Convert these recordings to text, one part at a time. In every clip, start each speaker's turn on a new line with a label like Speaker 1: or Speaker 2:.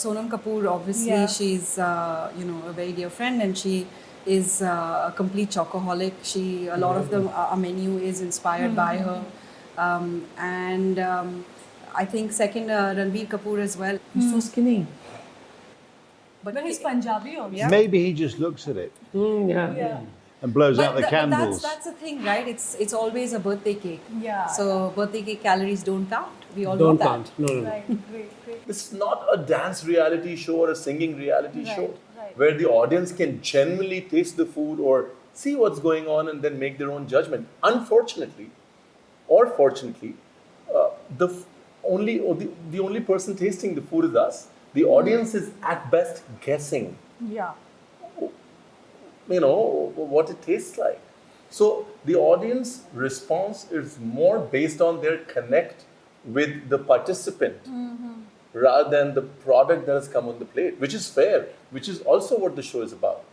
Speaker 1: Sonam Kapoor, obviously,
Speaker 2: Yeah.
Speaker 1: she's a very dear friend, and she is a complete chocoholic. A lot of our menu is inspired by her, and I think second Ranveer Kapoor as well.
Speaker 3: He's so skinny.
Speaker 1: But
Speaker 2: He's Punjabi also.
Speaker 1: Yeah.
Speaker 4: Maybe he just looks at it
Speaker 2: Yeah.
Speaker 4: and blows out the
Speaker 1: but
Speaker 4: candles.
Speaker 1: that's the thing, right? It's always a birthday cake.
Speaker 2: Yeah.
Speaker 1: So birthday cake calories don't count. We all know
Speaker 3: Don't
Speaker 1: that.
Speaker 3: count. No.
Speaker 2: Right. Great.
Speaker 5: It's not a dance reality show or a singing reality show
Speaker 2: right.
Speaker 5: where the audience can genuinely taste the food or see what's going on and then make their own judgment. Unfortunately, or fortunately, the only person tasting the food is us. The audience is at best guessing,
Speaker 2: Yeah.
Speaker 5: what it tastes like. So the audience response is more based on their connect with the participant rather than the product that has come on the plate, which is fair, which is also what the show is about.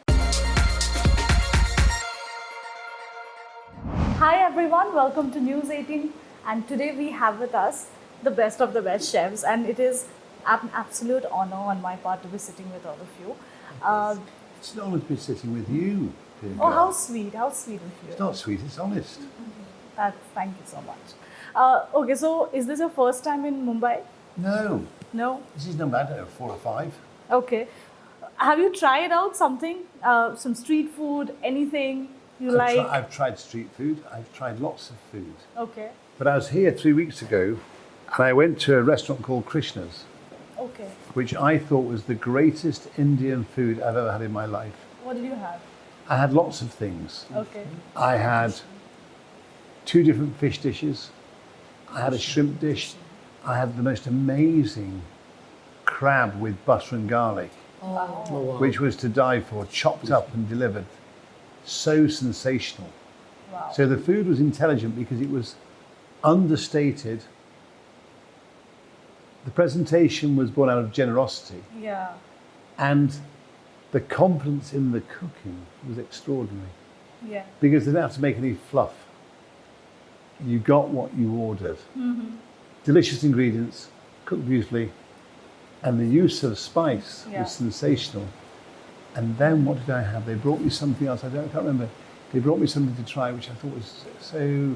Speaker 2: Hi everyone, welcome to News 18, and today we have with us the best of the best chefs, and it is an absolute honor on my part to be sitting with all of you.
Speaker 4: It's an honour to be sitting with you, dear
Speaker 2: Oh,
Speaker 4: girl.
Speaker 2: how sweet of you.
Speaker 4: It's not sweet, it's honest.
Speaker 2: Thank you so much. Okay, so is this your first time in Mumbai?
Speaker 4: No,
Speaker 2: No?
Speaker 4: this is number, I don't know, 4 or 5.
Speaker 2: Okay. Have you tried out something, some street food, anything you like?
Speaker 4: I've tried street food, I've tried lots of food.
Speaker 2: Okay.
Speaker 4: But I was here 3 weeks ago and I went to a restaurant called Krishna's,
Speaker 2: Okay.
Speaker 4: which I thought was the greatest Indian food I've ever had in my life.
Speaker 2: What did you have?
Speaker 4: I had lots of things.
Speaker 2: Okay.
Speaker 4: I had 2 different fish dishes. I had a shrimp dish. I had the most amazing crab with butter and garlic,
Speaker 3: Oh, wow.
Speaker 4: which was to die for, chopped up and delivered. So sensational.
Speaker 2: Wow.
Speaker 4: So the food was intelligent because it was understated. The presentation was born out of generosity,
Speaker 2: Yeah.
Speaker 4: and the confidence in the cooking was extraordinary
Speaker 2: Yeah.
Speaker 4: because they didn't have to make any fluff. You got what you ordered. Delicious ingredients, cooked beautifully, and the use of spice
Speaker 2: Yeah.
Speaker 4: was sensational. And then what did I have? They brought me something else. I can't remember. They brought me something to try, which I thought was so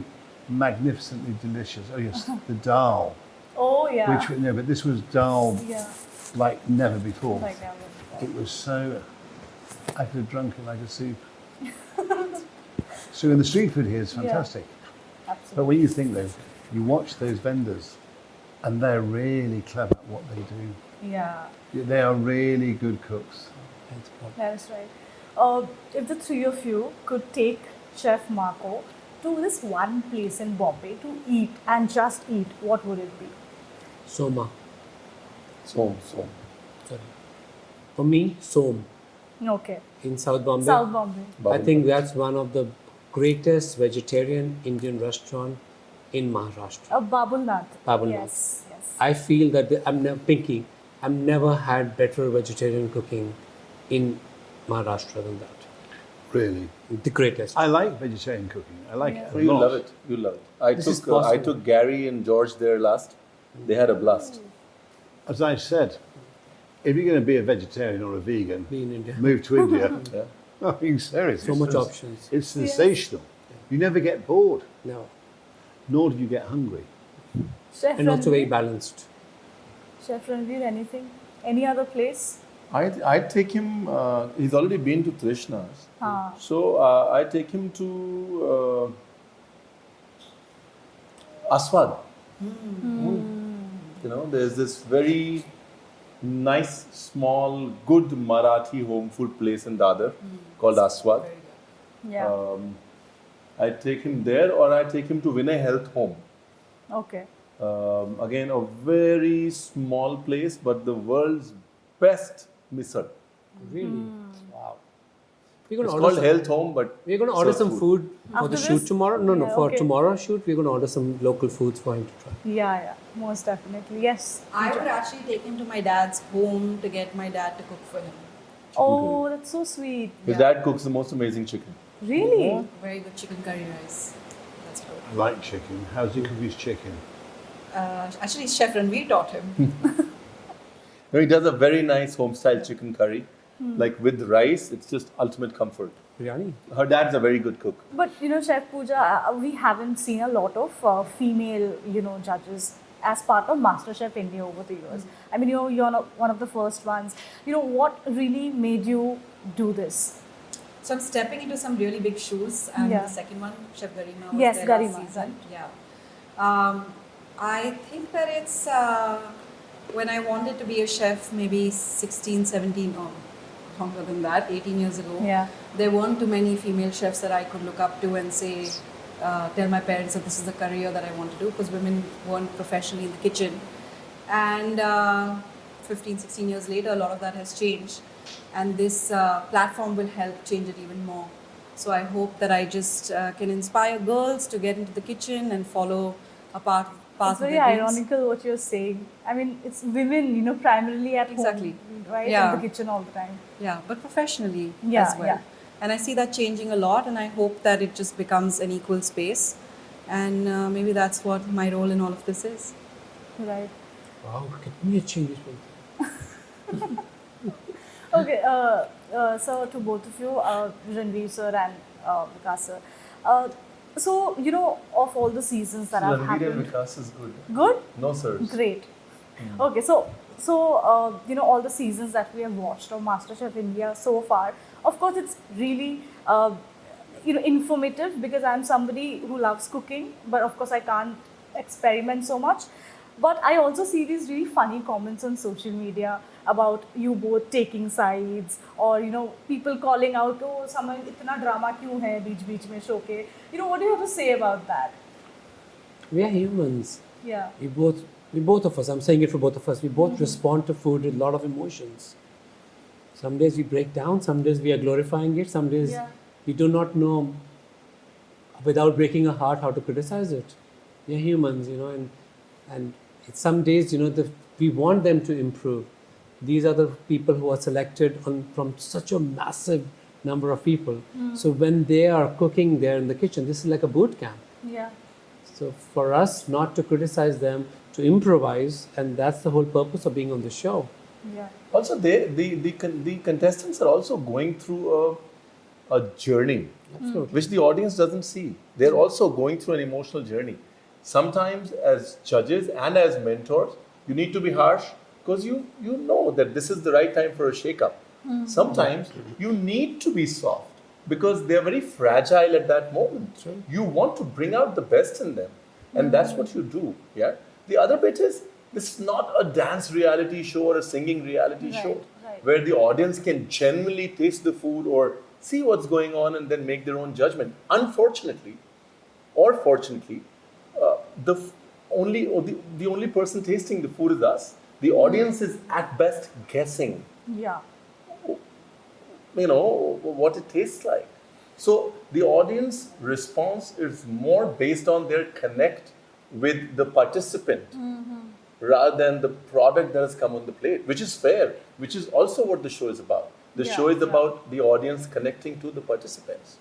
Speaker 4: magnificently delicious. Oh yes, the dal.
Speaker 2: Oh, yeah.
Speaker 4: But this was dal
Speaker 2: Yeah.
Speaker 4: like never before.
Speaker 2: Like that one.
Speaker 4: It was so. I could have drunk it like a soup. So, and the street food here is fantastic. But
Speaker 2: Absolutely.
Speaker 4: when you think though, you watch those vendors, and they're really clever at what they do.
Speaker 2: Yeah.
Speaker 4: They are really good cooks.
Speaker 2: That is right. If the three of you could take Chef Marco to this one place in Bombay to eat and just eat, what would it be?
Speaker 3: Soma.
Speaker 5: So.
Speaker 3: Sorry. For me, Som
Speaker 2: Okay.
Speaker 3: in South Bombay.
Speaker 2: South Bombay.
Speaker 3: I think that's one of the greatest vegetarian Indian restaurant in Maharashtra.
Speaker 2: Babul Nath.
Speaker 3: Babul
Speaker 2: Yes.
Speaker 3: I feel that Pinky, I've never had better vegetarian cooking in Maharashtra than that.
Speaker 4: Really,
Speaker 3: The greatest.
Speaker 4: I like vegetarian cooking. I like it. A
Speaker 5: You
Speaker 4: lot.
Speaker 5: love it. You love it. I
Speaker 3: This is
Speaker 5: took I
Speaker 3: possible.
Speaker 5: took Gary and George there last. They had a blast.
Speaker 4: As I said, if you're going to be a vegetarian or a vegan,
Speaker 3: Be in India.
Speaker 4: move to India.
Speaker 5: Yeah.
Speaker 4: No, being serious.
Speaker 3: So much options.
Speaker 4: It's sensational. You never get bored,
Speaker 3: No.
Speaker 4: nor do you get hungry.
Speaker 2: Chef
Speaker 3: And also very
Speaker 2: Ranveer?
Speaker 3: balanced.
Speaker 2: Chef Ranveer, anything? Any other place?
Speaker 5: I'd take him. He's already been to Trishna's, so I take him to Aswad. There's this very nice, small, good Marathi home food place in Dadar called Aswad.
Speaker 2: Yeah.
Speaker 5: I take him there, or I take him to Vinay Health Home.
Speaker 2: Okay.
Speaker 5: Again, a very small place, but the world's best misal.
Speaker 3: Really? Wow. We're going
Speaker 5: It's
Speaker 3: to
Speaker 5: called
Speaker 3: order
Speaker 5: Health Home, but
Speaker 3: We're going to order
Speaker 5: serves
Speaker 3: some food for
Speaker 2: After
Speaker 3: the
Speaker 2: this?
Speaker 3: shoot tomorrow. No,
Speaker 2: Yeah,
Speaker 3: for
Speaker 2: okay.
Speaker 3: tomorrow's shoot, we're going to order some local foods for him to try.
Speaker 2: Yeah, most definitely. Yes.
Speaker 1: I would actually take him to my dad's home to get my dad to cook for him.
Speaker 2: Oh, that's so sweet.
Speaker 5: His dad cooks the most amazing chicken.
Speaker 2: Really?
Speaker 1: Very good chicken curry rice. That's good.
Speaker 4: I like chicken. How does he cook his chicken?
Speaker 1: Actually, Chef Ranveer taught him.
Speaker 5: No, he does a very nice home-style chicken curry. Like with rice, it's just ultimate comfort.
Speaker 3: Biryani.
Speaker 5: Her dad's a very good cook.
Speaker 2: But Chef Pooja, we haven't seen a lot of female, judges as part of Masterchef India over the years. I mean, you're one of the first ones. What really made you do this?
Speaker 1: So I'm stepping into some really big shoes. And
Speaker 2: Yeah.
Speaker 1: the second one, Chef Garima, was
Speaker 2: Yes,
Speaker 1: there
Speaker 2: Garima,
Speaker 1: last season.
Speaker 2: right.
Speaker 1: Yeah. I think that it's when I wanted to be a chef, maybe 16, 17, or longer than that, 18 years ago.
Speaker 2: Yeah.
Speaker 1: There weren't too many female chefs that I could look up to and say, tell my parents that this is the career that I want to do, because women weren't professionally in the kitchen. And 15, 16 years later, a lot of that has changed. And this platform will help change it even more. So I hope that I just can inspire girls to get into the kitchen and follow a path
Speaker 2: It's
Speaker 1: of
Speaker 2: very
Speaker 1: their dreams.
Speaker 2: ironical what you're saying. I mean, it's women, primarily at
Speaker 1: Exactly.
Speaker 2: home, right?
Speaker 1: Yeah.
Speaker 2: In the kitchen all the time.
Speaker 1: Yeah, but professionally
Speaker 2: Yeah,
Speaker 1: as well.
Speaker 2: yeah.
Speaker 1: And I see that changing a lot, and I hope that it just becomes an equal space. And maybe that's what my role in all of this is.
Speaker 2: Right.
Speaker 3: Wow, look at me change.
Speaker 2: Okay, so to both of you, Ranveer sir and Vikas sir. So, of all the seasons that have
Speaker 5: Ranveer and
Speaker 2: happened.
Speaker 5: Vikas is good.
Speaker 2: Good?
Speaker 5: No, sirs.
Speaker 2: Great. Okay, so all the seasons that we have watched of MasterChef India so far, of course, it's really informative, because I'm somebody who loves cooking, but of course I can't experiment so much. But I also see these really funny comments on social media about you both taking sides, or people calling out, oh, समय इतना drama क्यों है बीच में show के? What do you have to say about that?
Speaker 3: We are humans.
Speaker 2: Yeah.
Speaker 3: We both of us, I'm saying it for both of us, we both respond to food with a lot of emotions. Some days we break down, some days we are glorifying it, some days
Speaker 2: Yeah.
Speaker 3: we do not know, without breaking a heart, how to criticize it. We are humans, and some days, we want them to improve. These are the people who are selected from such a massive number of people. So when they are cooking there in the kitchen, this is like a boot camp.
Speaker 2: Yeah.
Speaker 3: So for us not to criticize them, to improvise, and that's the whole purpose of being on the show.
Speaker 2: Yeah.
Speaker 5: Also, the contestants are also going through a journey,
Speaker 3: Absolutely.
Speaker 5: which the audience doesn't see. They're also going through an emotional journey. Sometimes, as judges and as mentors, you need to be harsh, because you know that this is the right time for a shake-up. Sometimes you need to be soft, because they're very fragile at that moment.
Speaker 3: Sure.
Speaker 5: You want to bring out the best in them, and that's what you do. Yeah. The other bit is, this is not a dance reality show or a singing reality
Speaker 2: Right,
Speaker 5: show
Speaker 2: right.
Speaker 5: where the audience can genuinely taste the food or see what's going on and then make their own judgment. Unfortunately, or fortunately, the only person tasting the food is us. The audience is at best guessing,
Speaker 2: Yeah.
Speaker 5: what it tastes like. So the audience response is more based on their connect with the participant rather than the product that has come on the plate, which is fair, which is also what the show is about. The
Speaker 2: Yeah,
Speaker 5: show is
Speaker 2: yeah.
Speaker 5: about the audience connecting to the participants,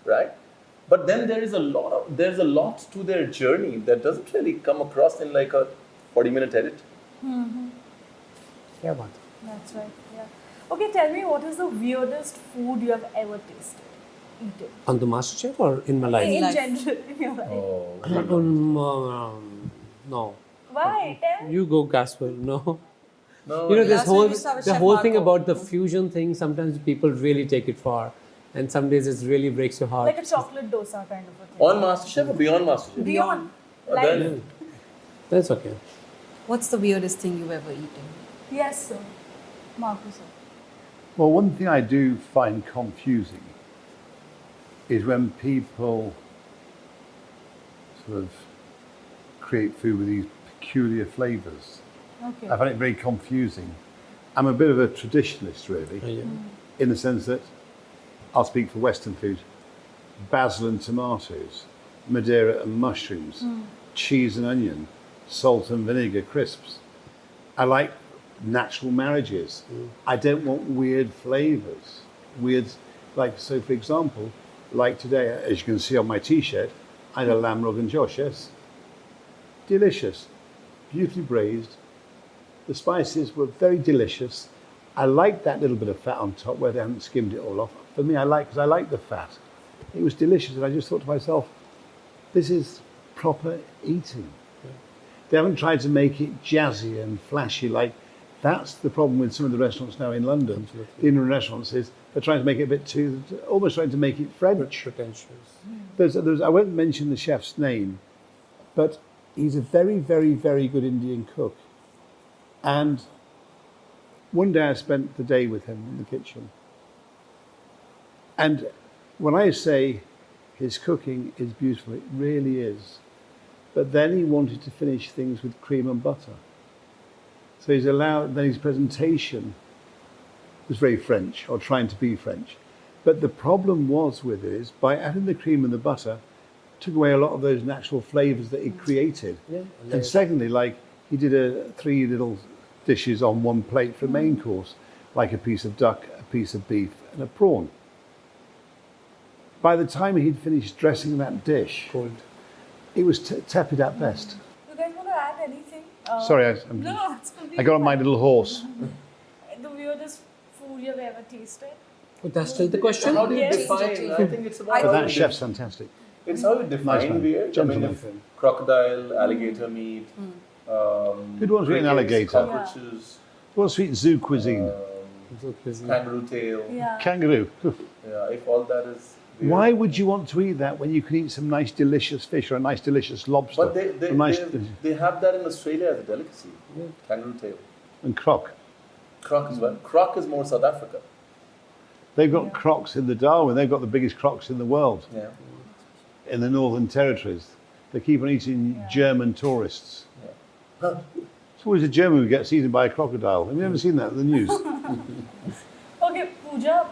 Speaker 5: right? But then there's a lot to their journey that doesn't really come across in like a 40-minute edit.
Speaker 3: Yeah, but
Speaker 2: That's right. Yeah. Okay, tell me, what is the weirdest food you have ever tasted, eaten?
Speaker 3: on the MasterChef or in my life?
Speaker 2: In
Speaker 1: life.
Speaker 2: general, in your life.
Speaker 3: No.
Speaker 2: Why? Tell me.
Speaker 3: You go, Casper. No.
Speaker 5: No,
Speaker 3: This
Speaker 1: Last time
Speaker 3: whole
Speaker 1: we saw with
Speaker 3: the
Speaker 1: Chef
Speaker 3: whole thing
Speaker 1: Marco.
Speaker 3: about the fusion thing. Sometimes people really take it far, and some days it really breaks your heart.
Speaker 2: Like a chocolate dosa kind of a thing.
Speaker 5: on MasterChef or beyond MasterChef?
Speaker 2: Beyond.
Speaker 5: Then-
Speaker 2: Like,
Speaker 3: That's okay.
Speaker 1: What's the weirdest thing you've ever eaten?
Speaker 2: yes, sir. Marcus, sir.
Speaker 4: Well, one thing I do find confusing is when people sort of create food with these peculiar flavours.
Speaker 2: Okay.
Speaker 4: I find it very confusing. I'm a bit of a traditionalist, really,
Speaker 3: Yeah.
Speaker 4: in the sense that I'll speak for Western food: basil and tomatoes, Madeira and mushrooms, cheese and onion, salt and vinegar crisps. I like natural marriages. I don't want weird flavours. So for example, like today, as you can see on my t-shirt, I had a lamb rogan josh, yes. Delicious, beautifully braised. The spices were very delicious. I liked that little bit of fat on top where they hadn't skimmed it all off. For me, because I like the fat. It was delicious, and I just thought to myself, this is proper eating. They haven't tried to make it jazzy and flashy like. That's the problem with some of the restaurants now in London.
Speaker 3: Absolutely.
Speaker 4: The Indian restaurants is they're trying to make it a bit too, almost trying to make it French.
Speaker 3: Pretentious.
Speaker 4: I won't mention the chef's name, but he's a very, very, very good Indian cook. And one day I spent the day with him in the kitchen. And when I say his cooking is beautiful, it really is. But then he wanted to finish things with cream and butter. So then his presentation was very French, or trying to be French. But the problem was with it is, by adding the cream and the butter, took away a lot of those natural flavours that he created.
Speaker 3: Yeah.
Speaker 4: And secondly, like, he did 3 little dishes on one plate for a main course, like a piece of duck, a piece of beef, and a prawn. By the time he'd finished dressing that dish,
Speaker 3: Cold.
Speaker 4: it was tepid at best.
Speaker 2: You guys want to add anything?
Speaker 4: Sorry,
Speaker 2: No, it's completely
Speaker 4: I got on my
Speaker 2: fine.
Speaker 4: little horse.
Speaker 2: The weirdest food you've ever tasted?
Speaker 3: But that's still the question.
Speaker 5: How do you
Speaker 2: Yes.
Speaker 5: define? I think it's about.
Speaker 4: But that chef's fantastic.
Speaker 5: It's how you define
Speaker 4: man.
Speaker 5: weird. I mean,
Speaker 4: Gentleman.
Speaker 5: if crocodile, alligator meat.
Speaker 4: Who'd want to eat an
Speaker 5: crickets,
Speaker 4: alligator?
Speaker 5: Cockroaches.
Speaker 4: What's sweet zoo cuisine?
Speaker 5: Kangaroo tail.
Speaker 2: Yeah.
Speaker 4: Kangaroo.
Speaker 5: Yeah, if all that is. Weird.
Speaker 4: Why would you want to eat that when you can eat some nice delicious fish or a nice delicious lobster?
Speaker 5: But they have that in Australia as a delicacy. Kangaroo tail.
Speaker 4: And croc.
Speaker 5: Croc as well. Croc is more South Africa.
Speaker 4: They've got crocs in the Darwin. They've got the biggest crocs in the world
Speaker 5: Yeah.
Speaker 4: in the Northern Territories. They keep on eating German tourists.
Speaker 5: Huh.
Speaker 4: It's always a German who gets eaten by a crocodile. Have you ever seen that in the news?
Speaker 2: Okay, Pooja,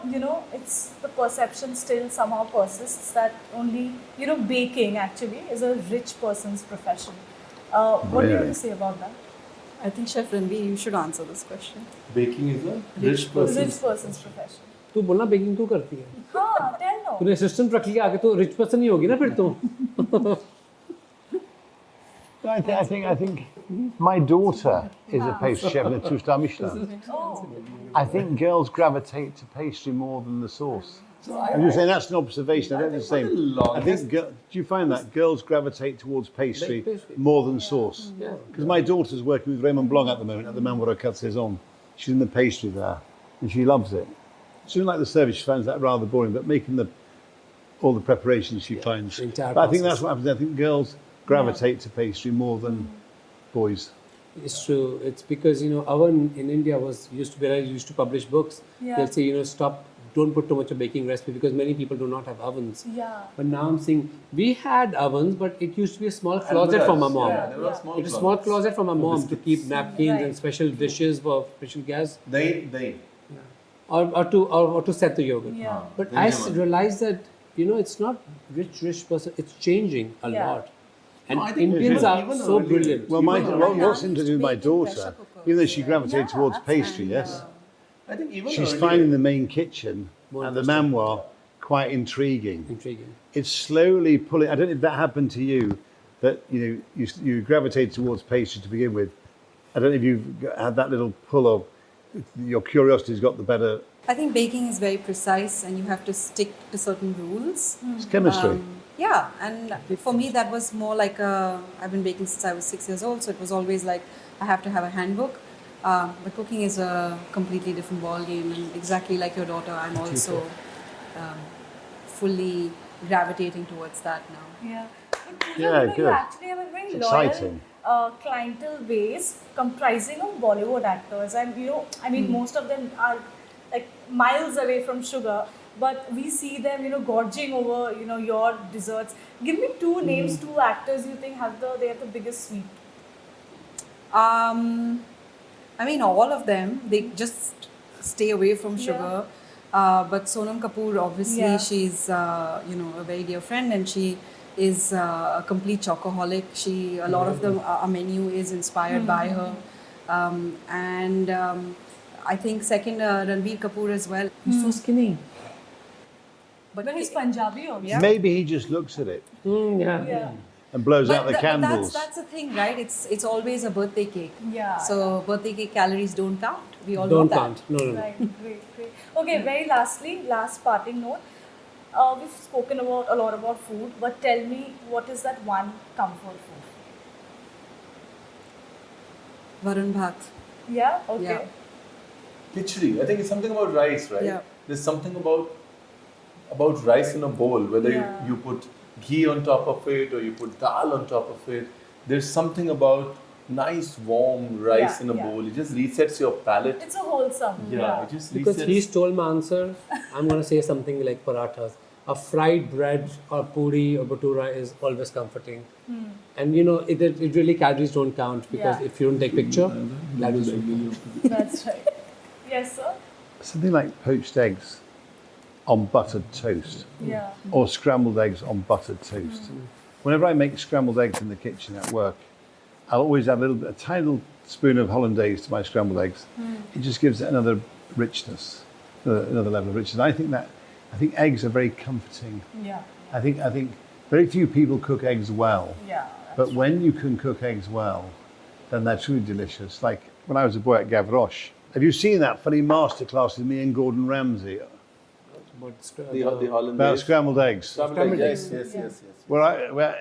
Speaker 2: it's the perception still somehow persists that only, baking actually is a rich person's profession. What do you have
Speaker 4: Really?
Speaker 2: to say about that?
Speaker 1: I think Chef Ranveer, you should answer this question.
Speaker 5: Baking is a
Speaker 1: Rich
Speaker 2: Rich person's profession.
Speaker 3: तू बोलना baking तू करती है
Speaker 2: हाँ, tell no.
Speaker 3: तूने assistant रख लिया आगे तो रिच पर्सन ही होगी ना फिर तो
Speaker 4: I think my daughter is a pastry chef in a 2-star Michelin.
Speaker 2: Oh,
Speaker 4: I think girls gravitate to pastry more than the sauce. I'm just saying that's an observation. I don't think the same. I think. Do you find that girls gravitate towards pastry
Speaker 3: Pastry.
Speaker 4: more than sauce? Because my daughter's working with Raymond Blanc at the moment at the Manwara Cut Saison. She's in the pastry there, and she loves it. She doesn't like the service. She finds that rather boring. But making all the preparations, she finds.
Speaker 3: the entire
Speaker 4: But I think
Speaker 3: process.
Speaker 4: that's what happens. I think girls gravitate to pastry more than boys.
Speaker 3: It's true. It's because oven in India used to be where I used to publish books.
Speaker 2: Yeah.
Speaker 3: They'll say stop, don't put too much of baking recipe because many people do not have ovens.
Speaker 2: yeah.
Speaker 3: But now I'm seeing we had ovens, but it used to be a small closet for my mom.
Speaker 5: Yeah, there were
Speaker 2: Yeah.
Speaker 5: small
Speaker 3: It was a small closet for my mom to keep napkins
Speaker 2: Right.
Speaker 3: and special dishes for special guests,
Speaker 5: They.
Speaker 3: or to set the yogurt.
Speaker 2: Yeah.
Speaker 3: But
Speaker 5: Very
Speaker 3: I
Speaker 5: much.
Speaker 3: realized that it's not rich person. It's changing a
Speaker 2: Yeah.
Speaker 3: lot, and
Speaker 5: No, I think
Speaker 3: Indians
Speaker 5: even
Speaker 3: are so
Speaker 5: earlier-
Speaker 3: brilliant.
Speaker 4: Well, what's interesting with my
Speaker 1: Baking pressure
Speaker 4: daughter,
Speaker 1: cookers.
Speaker 4: even though she gravitated
Speaker 2: Yeah,
Speaker 4: towards
Speaker 2: absolutely.
Speaker 4: pastry, yes.
Speaker 5: I think even
Speaker 4: She's
Speaker 5: earlier-
Speaker 4: finding the main kitchen
Speaker 3: More
Speaker 4: and the
Speaker 3: interesting.
Speaker 4: memoir quite intriguing.
Speaker 3: Intriguing.
Speaker 4: It's slowly pulling. I don't know if that happened to you, that you gravitate towards pastry to begin with. I don't know if you've had that little pull of your curiosity's got the better.
Speaker 1: I think baking is very precise and you have to stick to certain rules.
Speaker 4: It's chemistry.
Speaker 1: Yeah, and for me that was more like I've been baking since I was 6 years old, so it was always like I have to have a handbook. But cooking is a completely different ball game, and exactly like your daughter, I'm also fully gravitating towards that now.
Speaker 2: Yeah. But Pooja,
Speaker 4: Yeah,
Speaker 2: you
Speaker 4: good.
Speaker 2: actually have a very
Speaker 4: It's
Speaker 2: loyal
Speaker 4: exciting.
Speaker 2: clientele base comprising of Bollywood actors, and most of them are like miles away from sugar, but we see them gorging over your desserts. Give me 2 names, 2 actors you think they have the biggest sweet.
Speaker 1: I mean, all of them, they just stay away from sugar. But Sonam Kapoor, obviously,
Speaker 2: Yeah.
Speaker 1: she's, a very dear friend, and she is a complete chocoholic. A lot of them, our menu is inspired by her. And I think second, Ranveer Kapoor as well.
Speaker 3: He's so skinny.
Speaker 1: But
Speaker 2: But he's Punjabi, obviously.
Speaker 1: Yeah.
Speaker 4: Maybe he just looks at it.
Speaker 3: Yeah.
Speaker 2: Yeah.
Speaker 4: and blows out the
Speaker 1: But
Speaker 4: candles.
Speaker 1: that's the thing, right? It's always a birthday cake.
Speaker 2: Yeah.
Speaker 1: So birthday cake calories don't count. We all know
Speaker 3: Don't
Speaker 1: that.
Speaker 3: count. No.
Speaker 2: Right, great. Okay, very lastly, last parting note. We've spoken a lot about food, but tell me, what is that one comfort food?
Speaker 1: Varun Bhat.
Speaker 2: Yeah. Okay.
Speaker 1: Yeah.
Speaker 5: Khichdi. I think it's something about rice, right?
Speaker 1: Yeah.
Speaker 5: There's something about rice in a bowl, whether
Speaker 2: Yeah.
Speaker 5: you put ghee on top of it or you put dal on top of it. There's something about nice warm rice
Speaker 2: Yeah,
Speaker 5: in a
Speaker 2: yeah.
Speaker 5: bowl. It just resets your palate.
Speaker 2: It's a wholesome.
Speaker 5: Yeah, it just
Speaker 3: Because
Speaker 5: resets.
Speaker 3: he stole my answer, I'm going to say something like parathas. A fried bread or puri or bhatura is always comforting. And it really calories don't count because
Speaker 2: Yeah.
Speaker 3: if you don't take picture, calories don't count.
Speaker 2: That's right. Yes, sir.
Speaker 4: Something like poached eggs on buttered toast,
Speaker 2: Yeah.
Speaker 4: or scrambled eggs on buttered toast. Whenever I make scrambled eggs in the kitchen at work, I'll always add a tiny little spoon of hollandaise to my scrambled eggs. It just gives it another richness, another level of richness. I think eggs are very comforting.
Speaker 2: Yeah.
Speaker 4: I think very few people cook eggs well,
Speaker 2: Yeah.
Speaker 4: but when you can cook eggs well, then they're truly delicious. Like when I was a boy at Gavroche, have you seen that funny masterclass with me and Gordon Ramsay
Speaker 5: the hollandaise.
Speaker 4: about scrambled eggs?
Speaker 5: Scrambled eggs. Yes.
Speaker 4: Where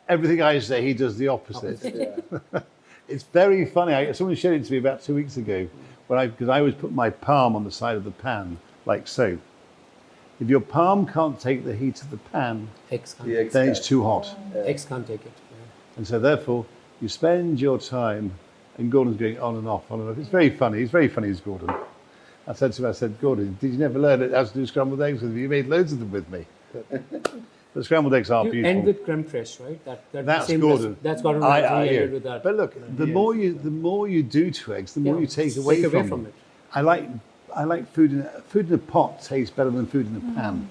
Speaker 4: everything I say, he does the opposite.
Speaker 5: Yeah.
Speaker 4: It's very funny. Someone showed it to me about 2 weeks ago, because I always put my palm on the side of the pan, like so. If your palm can't take the heat of the pan,
Speaker 3: Eggs can't,
Speaker 5: The eggs
Speaker 4: then
Speaker 5: can.
Speaker 4: it's too hot.
Speaker 3: eggs can't take it.
Speaker 4: And so therefore, you spend your time, and Gordon's going on and off, on and off. It's very funny. He's very funny, is Gordon. I said to him, Gordon, did you never learn how to do scrambled eggs with me? You made loads of them with me. The scrambled eggs are
Speaker 3: You
Speaker 4: beautiful.
Speaker 3: end with creme fraiche, right?
Speaker 4: That's
Speaker 3: same
Speaker 4: Gordon.
Speaker 3: recipe. That's Gordon
Speaker 4: I
Speaker 3: Ramsay
Speaker 4: hear.
Speaker 3: ended with that.
Speaker 4: But look, the more you do to eggs, the more
Speaker 3: Yeah,
Speaker 4: you take away
Speaker 3: take away
Speaker 4: from
Speaker 3: from
Speaker 4: them.
Speaker 3: it.
Speaker 4: I like food in a pot tastes better than food in a pan.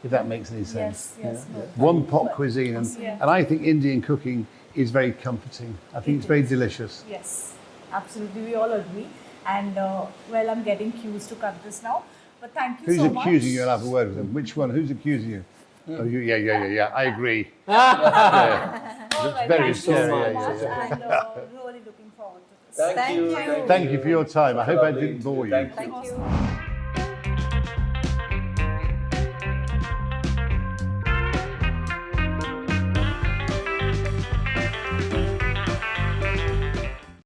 Speaker 4: If that makes any sense.
Speaker 2: Yes. No.
Speaker 4: One pot cuisine,
Speaker 2: Yeah.
Speaker 4: and I think Indian cooking is very comforting. I think it's very delicious.
Speaker 2: Yes, absolutely. We all agree. And well, I'm getting cues to cut this now. But thank you
Speaker 4: Who's
Speaker 2: so much.
Speaker 4: accusing you? I'll have a word with them. Which one? Who's accusing you? Oh, you, yeah. I agree.
Speaker 2: All right,
Speaker 4: very
Speaker 2: thank
Speaker 4: scary,
Speaker 2: you so
Speaker 4: yeah,
Speaker 2: much,
Speaker 4: yeah.
Speaker 2: and really looking forward to this.
Speaker 5: Thank you.
Speaker 4: Thank you for your time. I hope I
Speaker 5: Lovely
Speaker 4: didn't bore you.
Speaker 5: Thank you.
Speaker 2: Thank you.